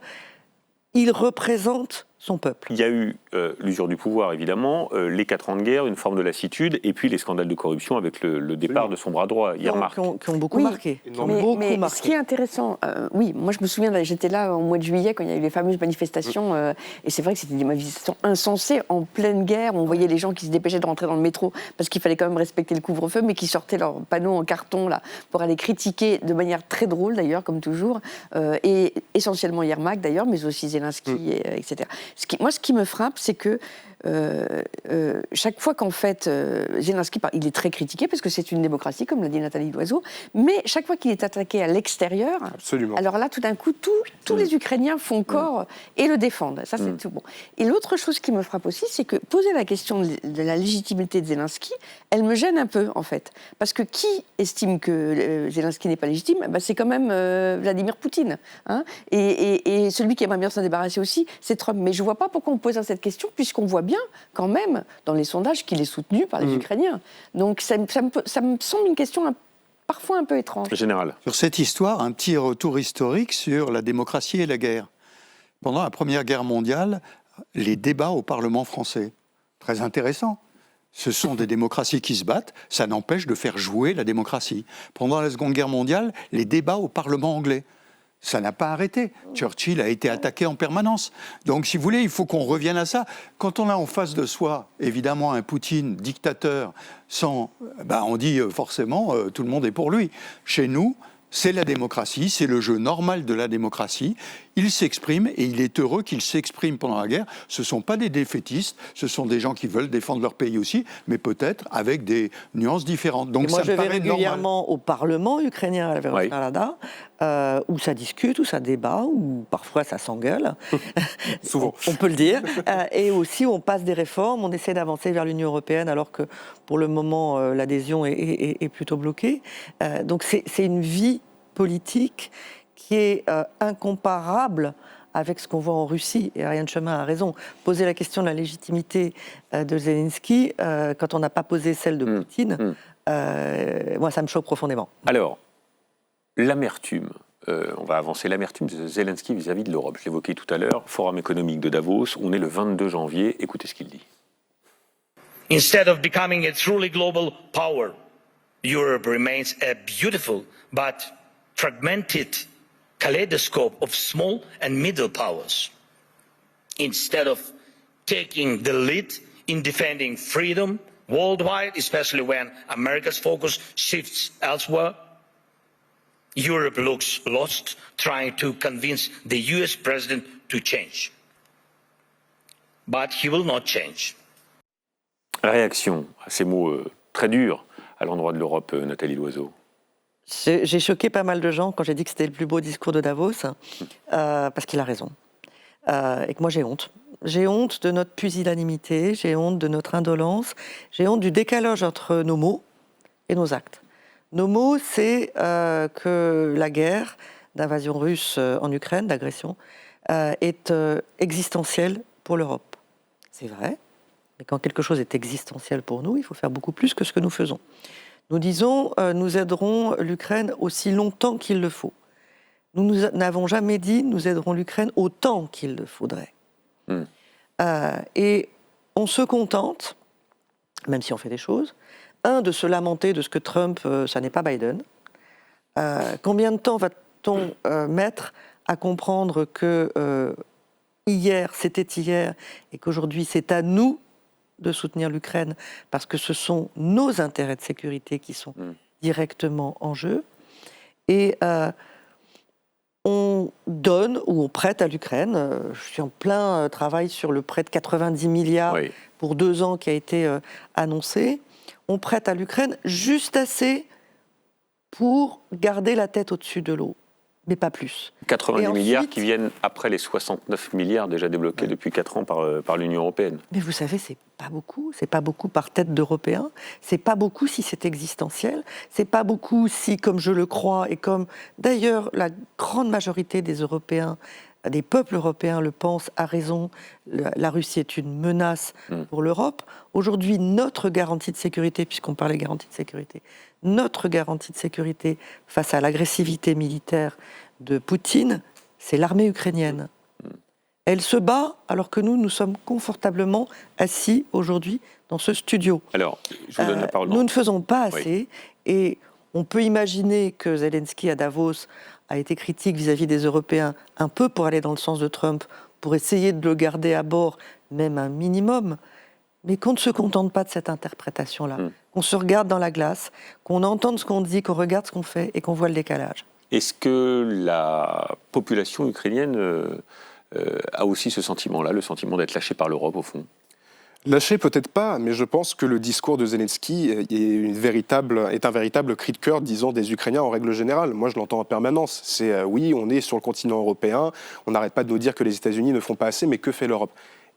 Il représente son peuple. Il y a eu l'usure du pouvoir, évidemment, les 4 ans de guerre, une forme de lassitude, et puis les scandales de corruption avec le départ de son bras droit, Yermak. Qui ont beaucoup marqué. Mais ce qui est intéressant, oui, moi je me souviens, j'étais là au mois de juillet quand il y a eu les fameuses manifestations, et c'est vrai que c'était des manifestations insensées, en pleine guerre. On voyait les gens qui se dépêchaient de rentrer dans le métro parce qu'il fallait quand même respecter le couvre-feu, mais qui sortaient leurs panneaux en carton là, pour aller critiquer de manière très drôle d'ailleurs, comme toujours, et essentiellement Yermak d'ailleurs, mais aussi Zelensky, etc. Moi, ce qui me frappe, c'est que chaque fois qu'en fait, Zelensky, il est très critiqué, parce que c'est une démocratie, comme l'a dit Nathalie Loiseau, mais chaque fois qu'il est attaqué à l'extérieur, Absolument. alors là, tout d'un coup, tous les Ukrainiens font corps et le défendent. Ça, c'est tout bon. Et l'autre chose qui me frappe aussi, c'est que poser la question de la légitimité de Zelensky, elle me gêne un peu, en fait. Parce que qui estime que Zelensky n'est pas légitime? C'est quand même Vladimir Poutine. Hein, et celui qui aimerait bien s'en débarrasser aussi, c'est Trump. Mais je ne vois pas pourquoi on pose cette question, puisqu'on voit bien, quand même, dans les sondages, qu'il est soutenu par les Ukrainiens. Donc ça me semble une question parfois un peu étrange. Général. Sur cette histoire, un petit retour historique sur la démocratie et la guerre. Pendant la Première Guerre mondiale, les débats au Parlement français, très intéressants. Ce sont des démocraties qui se battent, ça n'empêche de faire jouer la démocratie. Pendant la Seconde Guerre mondiale, les débats au Parlement anglais, ça n'a pas arrêté. Churchill a été attaqué en permanence. Donc, si vous voulez, il faut qu'on revienne à ça. Quand on a en face de soi, évidemment, un Poutine dictateur, on dit forcément, tout le monde est pour lui. Chez nous, c'est la démocratie, c'est le jeu normal de la démocratie. il s'exprime et il est heureux qu'il s'exprime pendant la guerre. Ce ne sont pas des défaitistes, ce sont des gens qui veulent défendre leur pays aussi, mais peut-être avec des nuances différentes. Donc moi, ça je me vais paraît régulièrement normal. au Parlement ukrainien à la Oui. Verkhovna Rada, où ça discute, où ça débat, où parfois ça s'engueule. Souvent. On peut le dire. Et aussi, on passe des réformes, on essaie d'avancer vers l'Union européenne, alors que pour le moment, l'adhésion est plutôt bloquée. Donc c'est une vie politique qui est incomparable avec ce qu'on voit en Russie. Et Ariane Chemin a raison. Poser la question de la légitimité de Zelensky, quand on n'a pas posé celle de Poutine, moi, ça me choque profondément. Alors, l'amertume. On va avancer l'amertume de Zelensky vis-à-vis de l'Europe. Je l'évoquais tout à l'heure, Forum économique de Davos, on est le 22 janvier, écoutez ce qu'il dit. Instead of becoming a truly global power, Europe remains a beautiful but fragmented kaleidoscope of small and middle powers. Instead of taking the lead in defending freedom worldwide, especially when America's focus shifts elsewhere, Europe looks lost trying to convince the US president to change. But he will not change. Réaction à ces mots très durs à l'endroit de l'Europe, Nathalie Loiseau. J'ai choqué pas mal de gens quand j'ai dit que c'était le plus beau discours de Davos, parce qu'il a raison. Et que moi j'ai honte. J'ai honte de notre pusillanimité, j'ai honte de notre indolence, j'ai honte du décalage entre nos mots et nos actes. Nos mots, c'est que la guerre d'invasion russe en Ukraine, d'agression, est existentielle pour l'Europe. C'est vrai, mais quand quelque chose est existentiel pour nous, il faut faire beaucoup plus que ce que nous faisons. Nous disons, nous aiderons l'Ukraine aussi longtemps qu'il le faut. Nous n'avons jamais dit, nous aiderons l'Ukraine autant qu'il le faudrait. Et on se contente, même si on fait des choses, de se lamenter de ce que Trump, ça n'est pas Biden. Combien de temps va-t-on mettre à comprendre que hier, c'était hier, et qu'aujourd'hui, c'est à nous de soutenir l'Ukraine, parce que ce sont nos intérêts de sécurité qui sont directement en jeu. Et on donne ou on prête à l'Ukraine, je suis en plein travail sur le prêt de 90 milliards pour 2 ans qui a été annoncé, on prête à l'Ukraine juste assez pour garder la tête au-dessus de l'eau, mais pas plus. 90 milliards ensuite, qui viennent après les 69 milliards déjà débloqués depuis 4 ans par l'Union européenne. Mais vous savez, c'est pas beaucoup par tête d'Européens, c'est pas beaucoup si c'est existentiel, c'est pas beaucoup si, comme je le crois, et comme d'ailleurs la grande majorité des Européens, des peuples européens le pensent à raison, la Russie est une menace pour l'Europe. Aujourd'hui, notre garantie de sécurité, puisqu'on parlait garantie de sécurité, notre garantie de sécurité face à l'agressivité militaire de Poutine, c'est l'armée ukrainienne. Elle se bat alors que nous sommes confortablement assis aujourd'hui dans ce studio. Alors, je vous donne la parole. Nous ne faisons pas assez et on peut imaginer que Zelensky à Davos a été critique vis-à-vis des Européens un peu pour aller dans le sens de Trump, pour essayer de le garder à bord, même un minimum, mais qu'on ne se contente pas de cette interprétation-là, qu'on se regarde dans la glace, qu'on entende ce qu'on dit, qu'on regarde ce qu'on fait et qu'on voit le décalage. Est-ce que la population ukrainienne a aussi ce sentiment-là, le sentiment d'être lâché par l'Europe, au fond? Lâché peut-être pas, mais je pense que le discours de Zelensky est un véritable cri de cœur, disons, des Ukrainiens en règle générale. Moi, je l'entends en permanence. C'est oui, on est sur le continent européen, on n'arrête pas de nous dire que les États-Unis ne font pas assez, mais que fait l'Europe?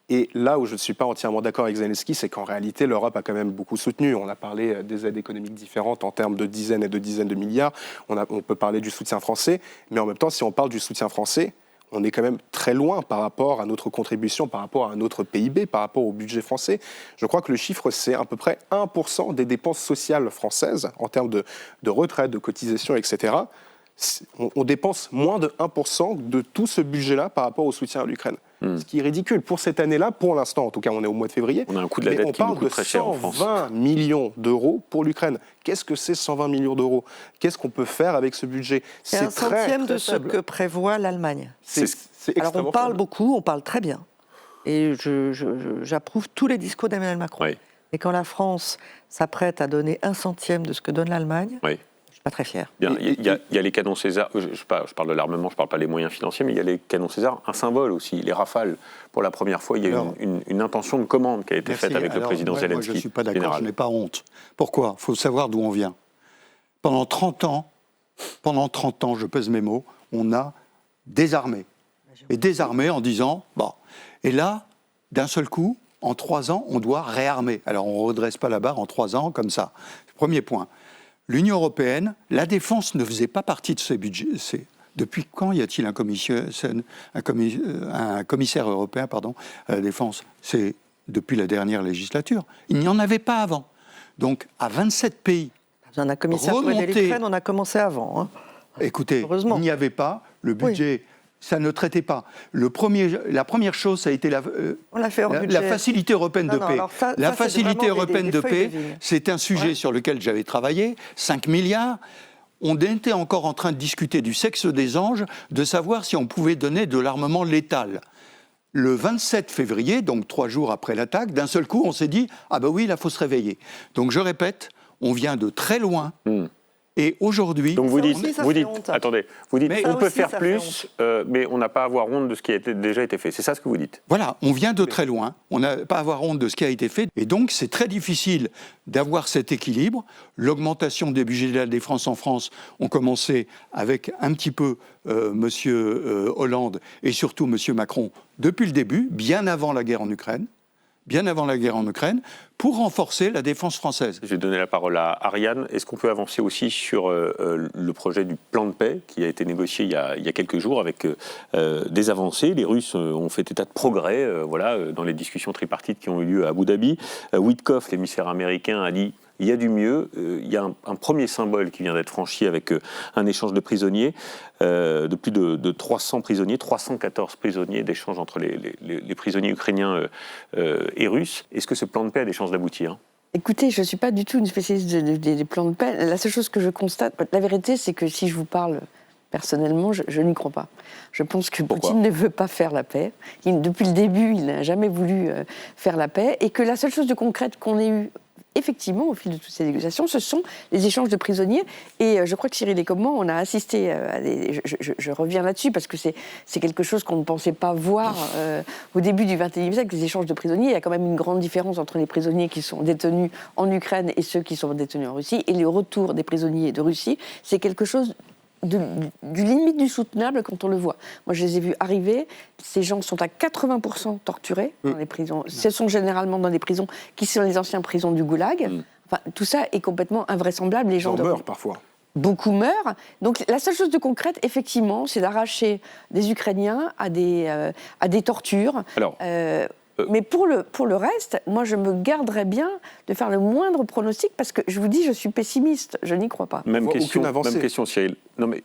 Et là où je ne suis pas entièrement d'accord avec Zelensky, c'est qu'en réalité, l'Europe a quand même beaucoup soutenu. On a parlé des aides économiques différentes en termes de dizaines et de dizaines de milliards. On peut parler du soutien français, mais en même temps, si on parle du soutien français, on est quand même très loin par rapport à notre contribution, par rapport à notre PIB, par rapport au budget français. Je crois que le chiffre, c'est à peu près 1% des dépenses sociales françaises, en termes de retraite, de cotisation, etc. On dépense moins de 1% de tout ce budget-là par rapport au soutien à l'Ukraine. Ce qui est ridicule. Pour cette année-là, pour l'instant, en tout cas, on est au mois de février, on a un coût de la dette qui nous coûte très cher en France. On parle de 120 millions d'euros pour l'Ukraine. Qu'est-ce que c'est 120 millions d'euros? Qu'est-ce qu'on peut faire avec ce budget? C'est un centième de ce que prévoit l'Allemagne. Alors on parle beaucoup, on parle très bien. Et j'approuve tous les discours d'Emmanuel Macron. Oui. Et quand la France s'apprête à donner 1 centième de ce que donne l'Allemagne, suis pas très fière. Bien, il y a les canons César, je parle de l'armement, je ne parle pas des moyens financiers, mais il y a les canons César, un symbole aussi, les Rafales. Pour la première fois, il y a une intention de commande qui a été faite avec le président Zelensky. Moi, je ne suis pas d'accord, général. je n'ai pas honte. Pourquoi ? Il faut savoir d'où on vient. Pendant 30 ans, je pèse mes mots, on a désarmé. Et désarmé en disant, bon, et là, d'un seul coup, en 3 ans, on doit réarmer. Alors, on ne redresse pas la barre en 3 ans comme ça. Premier point. L'Union européenne, la défense ne faisait pas partie de ses budgets. Depuis quand y a-t-il un commissaire européen à la défense ? C'est depuis la dernière législature. Il n'y en avait pas avant. Donc, à 27 pays, On a commissaire pour aider l'Ukraine, on a commencé avant. Hein. écoutez, Heureusement. il n'y avait pas le budget. Ça ne traitait pas. La première chose, ça a été On l'a fait hors la budget. facilité européenne de paix. alors ça, La c'est facilité vraiment européenne des de feuilles paix, de vigne. c'est un sujet sur lequel j'avais travaillé. 5 milliards. On était encore en train de discuter du sexe des anges, de savoir si on pouvait donner de l'armement létal. Le 27 février, donc 3 jours après l'attaque, d'un seul coup, on s'est dit « Ah ben oui, là, il faut se réveiller ». Donc je répète, on vient de très loin. Et aujourd'hui... Donc vous Ça dites, aussi, ça fait honte. attendez, vous dites Mais on ça peut aussi, faire ça fait plus, mais on n'a pas à avoir honte de ce qui a déjà été fait. C'est ça ce que vous dites. Voilà, on vient de très loin, on n'a pas à avoir honte de ce qui a été fait, et donc c'est très difficile d'avoir cet équilibre. L'augmentation des budgets de la défense en France ont commencé avec un petit peu M. Hollande et surtout M. Macron depuis le début, bien avant la guerre en Ukraine, pour renforcer la défense française. Je vais donner la parole à Ariane. Est-ce qu'on peut avancer aussi sur le projet du plan de paix qui a été négocié il y a quelques jours avec des avancées. Les Russes ont fait état de progrès dans les discussions tripartites qui ont eu lieu à Abu Dhabi. Witkoff, l'émissaire américain, a dit il y a du mieux. Il y a un premier symbole qui vient d'être franchi avec un échange de prisonniers, de plus de 300 prisonniers, 314 prisonniers d'échange entre les prisonniers ukrainiens et russes. Est-ce que ce plan de paix a des chances d'aboutir ? Écoutez, je ne suis pas du tout une spécialiste des plans de paix. La seule chose que je constate, la vérité, c'est que si je vous parle personnellement, je n'y crois pas. Je pense que Pourquoi ? Poutine ne veut pas faire la paix. Depuis le début, il n'a jamais voulu faire la paix. Et que la seule chose de concrète qu'on ait eue, effectivement, au fil de toutes ces négociations, ce sont les échanges de prisonniers. Et je crois que Cyril et comme moi, on a assisté à des... Je reviens là-dessus parce que c'est quelque chose qu'on ne pensait pas voir au début du XXIe siècle, les échanges de prisonniers. Il y a quand même une grande différence entre les prisonniers qui sont détenus en Ukraine et ceux qui sont détenus en Russie. Et le retour des prisonniers de Russie, c'est quelque chose du limite du soutenable quand on le voit. Moi, je les ai vus arriver. Ces gens sont à 80% torturés dans les prisons. Ce sont généralement dans des prisons qui sont les anciennes prisons du Goulag. Enfin, tout ça est complètement invraisemblable. Les gens meurent parfois. Beaucoup meurent. Donc la seule chose de concrète, effectivement, c'est d'arracher des Ukrainiens à des tortures. Alors, mais pour le reste, moi, je me garderais bien de faire le moindre pronostic parce que, je vous dis, je suis pessimiste. Je n'y crois pas. Même question, Cyril. Non, mais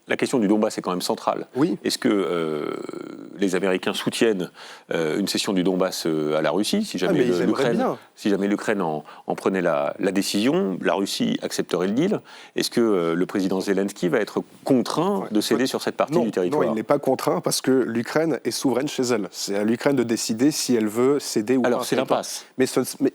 la question du Donbass est quand même centrale. Oui. Est-ce que les Américains soutiennent une cession du Donbass à la Russie si jamais l'Ukraine en prenait la décision, la Russie accepterait le deal. Est-ce que le président Zelensky va être contraint de céder sur cette partie du territoire ? Non, il n'est pas contraint parce que l'Ukraine est souveraine chez elle. C'est à l'Ukraine de décider si elle veut céder ou pas. Alors, c'est l'impasse.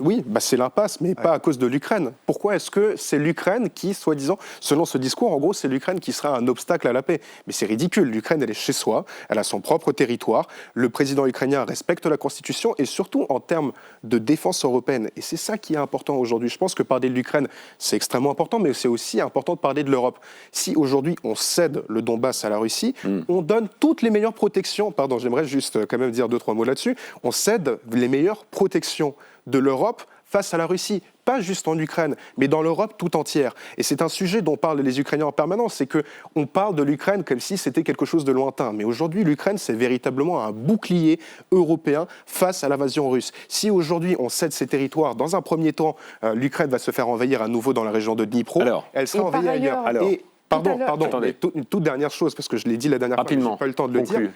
Oui, c'est l'impasse, mais pas à cause de l'Ukraine. Pourquoi est-ce que c'est l'Ukraine qui, soi-disant, selon ce discours, en gros, c'est l'Ukraine qui sera un obstacle à la paix? Mais c'est ridicule. L'Ukraine, elle est chez soi, elle a son propre territoire. Le président ukrainien respecte la Constitution et surtout en termes de défense européenne. Et c'est ça qui est important aujourd'hui. Je pense que parler de l'Ukraine, c'est extrêmement important, mais c'est aussi important de parler de l'Europe. Si aujourd'hui on cède le Donbass à la Russie, on donne toutes les meilleures protections. Pardon, j'aimerais juste quand même dire 2-3 mots là-dessus. On cède les meilleures protections de l'Europe face à la Russie, pas juste en Ukraine, mais dans l'Europe tout entière. Et c'est un sujet dont parlent les Ukrainiens en permanence, c'est qu'on parle de l'Ukraine comme si c'était quelque chose de lointain. Mais aujourd'hui, l'Ukraine, c'est véritablement un bouclier européen face à l'invasion russe. Si aujourd'hui on cède ces territoires, dans un premier temps, l'Ukraine va se faire envahir à nouveau dans la région de Dnipro, elle sera envahie ailleurs. Pardon, Attendez. une toute dernière chose, parce que je l'ai dit la dernière fois, je n'ai pas eu le temps de le dire.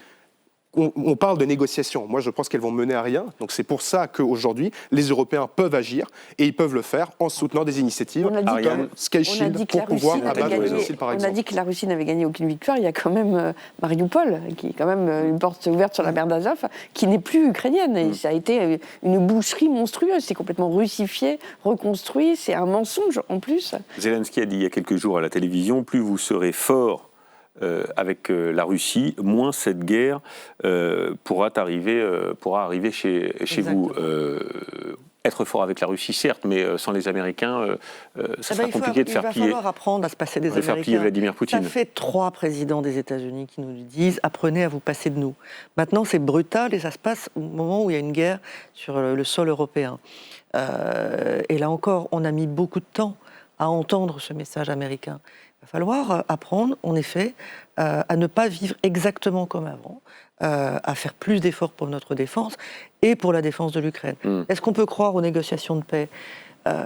on parle de négociations. Moi, je pense qu'elles vont mener à rien. Donc, c'est pour ça qu'aujourd'hui, les Européens peuvent agir et ils peuvent le faire en soutenant des initiatives comme Sky Shield pour pouvoir abattre les missiles, par exemple. On a dit que la Russie n'avait gagné aucune victoire. Il y a quand même Mariupol, qui est quand même une porte ouverte sur la mer d'Azov, qui n'est plus ukrainienne. Et ça a été une boucherie monstrueuse. C'est complètement russifié, reconstruit. C'est un mensonge en plus. Zelensky a dit il y a quelques jours à la télévision, plus vous serez fort avec la Russie, moins cette guerre pourra arriver chez vous. Être fort avec la Russie, certes, mais sans les Américains, ça sera compliqué de faire plier. Il va falloir apprendre à se passer des Américains. Faire plier Vladimir Poutine. Ça fait 3 présidents des États-Unis qui nous disent « apprenez à vous passer de nous ». Maintenant, c'est brutal et ça se passe au moment où il y a une guerre sur le sol européen. Et là encore, on a mis beaucoup de temps à entendre ce message américain. Il va falloir apprendre, en effet, à ne pas vivre exactement comme avant, à faire plus d'efforts pour notre défense et pour la défense de l'Ukraine. Est-ce qu'on peut croire aux négociations de paix ?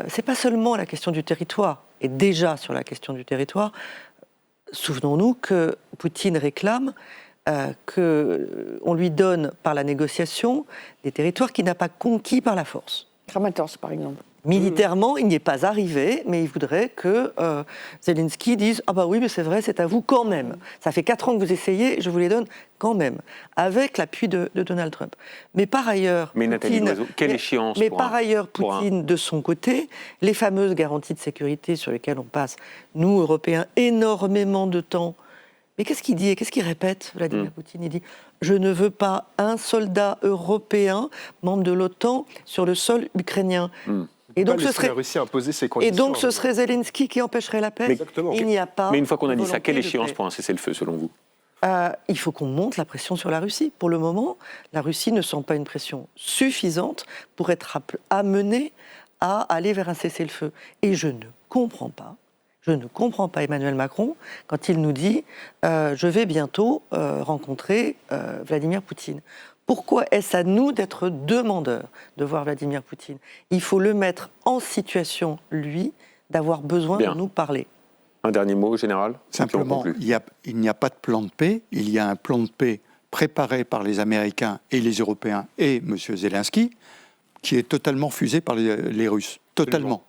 C'est pas seulement la question du territoire, et déjà sur la question du territoire, souvenons-nous que Poutine réclame qu'on lui donne par la négociation des territoires qu'il n'a pas conquis par la force. Kramatorsk, par exemple. Militairement, il n'y est pas arrivé, mais il voudrait que Zelensky dise « Ah bah oui, mais c'est vrai, c'est à vous quand même. Ça fait 4 ans que vous essayez, je vous les donne quand même. » Avec l'appui de Donald Trump. Mais par ailleurs... Mais Nathalie Loiseau, quelle échéance Mais par ailleurs, Poutine, de son côté, les fameuses garanties de sécurité sur lesquelles on passe, nous, Européens, énormément de temps. Mais qu'est-ce qu'il dit et qu'est-ce qu'il répète, Vladimir Poutine ? Il dit « Je ne veux pas un soldat européen, membre de l'OTAN, sur le sol ukrainien. » Et donc, ce serait Zelensky qui empêcherait la paix. Il n'y a pas. Mais une fois qu'on a dit ça, quelle échéance pour un cessez-le-feu, selon vous ? Il faut qu'on monte la pression sur la Russie. Pour le moment, la Russie ne sent pas une pression suffisante pour être amenée à aller vers un cessez-le-feu. Et je ne comprends pas Emmanuel Macron quand il nous dit je vais bientôt rencontrer Vladimir Poutine. Pourquoi est-ce à nous d'être demandeurs de voir Vladimir Poutine ? Il faut le mettre en situation, lui, d'avoir besoin de nous parler. Un dernier mot, général ? Simplement, il n'y a pas de plan de paix. Il y a un plan de paix préparé par les Américains et les Européens et M. Zelensky, qui est totalement refusé par les Russes. Totalement.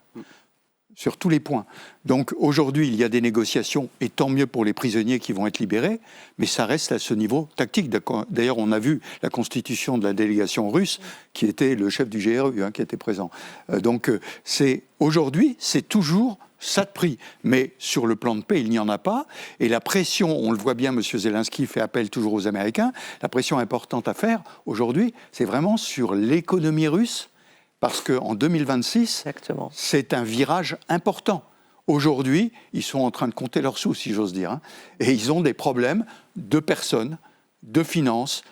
Sur tous les points. Donc aujourd'hui, il y a des négociations, et tant mieux pour les prisonniers qui vont être libérés, mais ça reste à ce niveau tactique. D'ailleurs, on a vu la constitution de la délégation russe, qui était le chef du GRU, qui était présent. Donc aujourd'hui, c'est toujours ça de prix. Mais sur le plan de paix, il n'y en a pas. Et la pression, on le voit bien, M. Zelensky fait appel toujours aux Américains, la pression importante à faire aujourd'hui, c'est vraiment sur l'économie russe, parce qu'en 2026, c'est un virage important. Aujourd'hui, ils sont en train de compter leurs sous, si j'ose dire. Et ils ont des problèmes de personnes, de finances,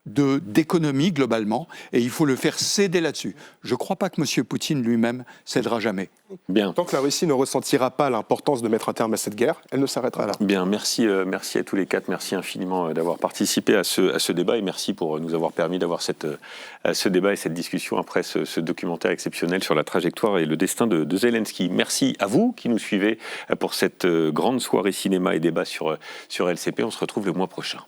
d'économie globalement. Et il faut le faire céder là-dessus. Je ne crois pas que M. Poutine lui-même cédera jamais. Bien. Tant que la Russie ne ressentira pas l'importance de mettre un terme à cette guerre, elle ne s'arrêtera là. Bien, merci à tous les 4. Merci infiniment d'avoir participé à ce débat et merci pour nous avoir permis d'avoir ce débat et cette discussion après ce documentaire exceptionnel sur la trajectoire et le destin de Zelensky. Merci à vous qui nous suivez pour cette grande soirée cinéma et débat sur LCP. On se retrouve le mois prochain.